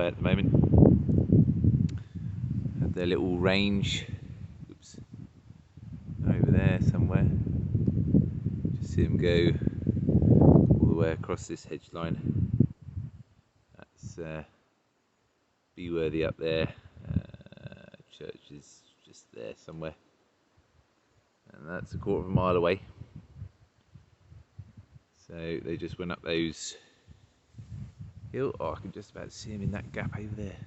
at the moment. Have their little range. Oops. Over there somewhere. Just see them go all the way across this hedge line. That's Beworthy up there. Church is just there somewhere. And that's a quarter of a mile away. So they just went up those hill. Oh, I can just about see them in that gap over there.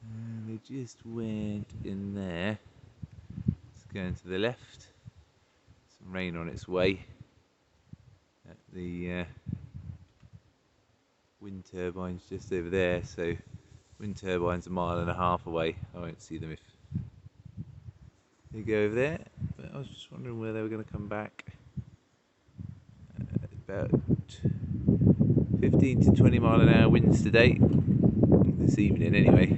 And they just went in there. It's going to the left. Some rain on its way. At the wind turbines just over there. So wind turbines a mile and a half away. I won't see them if they go over there. But I was just wondering where they were going to come back. About 15 to 20 mile an hour winds today, this evening anyway,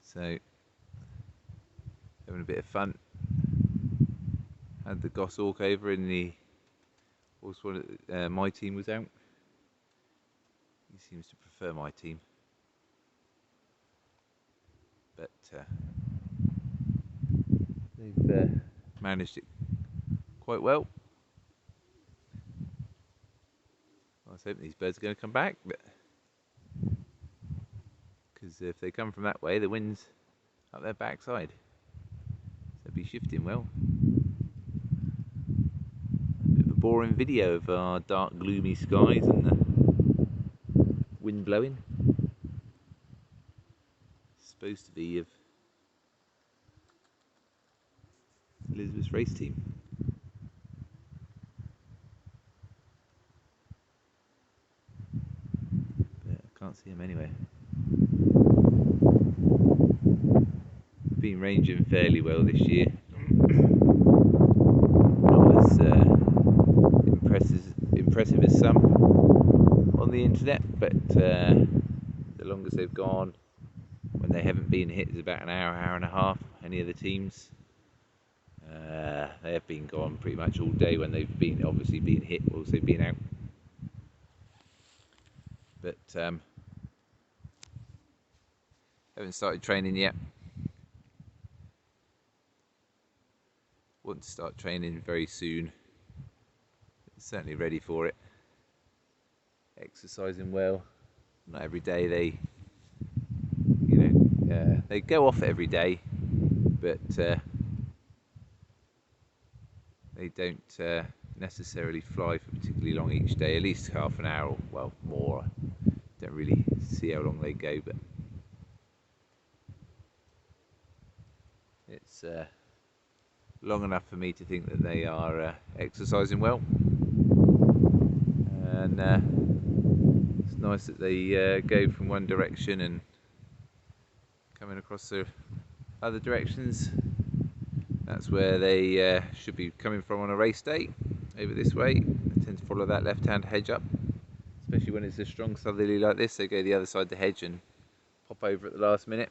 so having a bit of fun. Had the goshawk over in the horse one, my team was out. He seems to prefer my team, but they've managed it quite well. I was hoping these birds are going to come back, but because if they come from that way, the wind's up their backside, so they'll be shifting well. A bit of a boring video of our dark, gloomy skies and the wind blowing. It's supposed to be of Elizabeth's race team. Can't see him anywhere. Been ranging fairly well this year. Not as impressive as some on the internet, but the longest they've gone when they haven't been hit is about an hour and a half. Any of the teams, they have been gone pretty much all day when they've been obviously been hit whilst they've been out. But haven't started training yet. Want to start training very soon. Certainly ready for it. Exercising well. Not every day they, they go off every day, but they don't necessarily fly for particularly long each day. At least half an hour, or well, more. Don't really see how long they go, but it's long enough for me to think that they are exercising well, and it's nice that they go from one direction and coming across the other directions. That's where they should be coming from on a race day, over this way. They tend to follow that left-hand hedge up, especially when it's a strong southerly like this. They go the other side of the hedge and pop over at the last minute.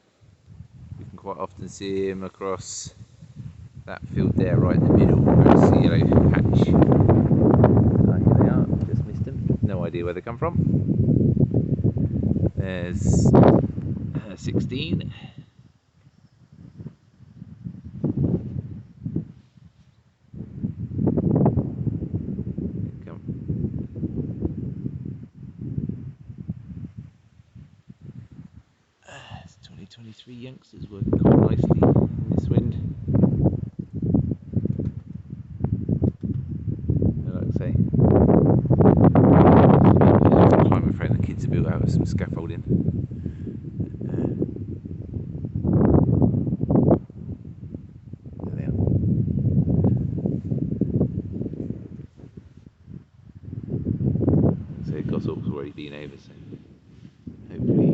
You can quite often see him across that field there, right in the middle. There's the yellow patch. Here they are, just missed them. No idea where they come from. There's 16. It's 2023 youngsters working quite nicely in this wind. Climate frame the kids have built out of some scaffolding. There they are. So goshawk's already been over, so hopefully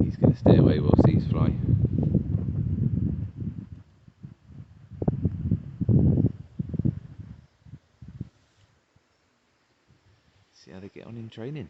he's going to stay away whilst these fly. See how they get on in training.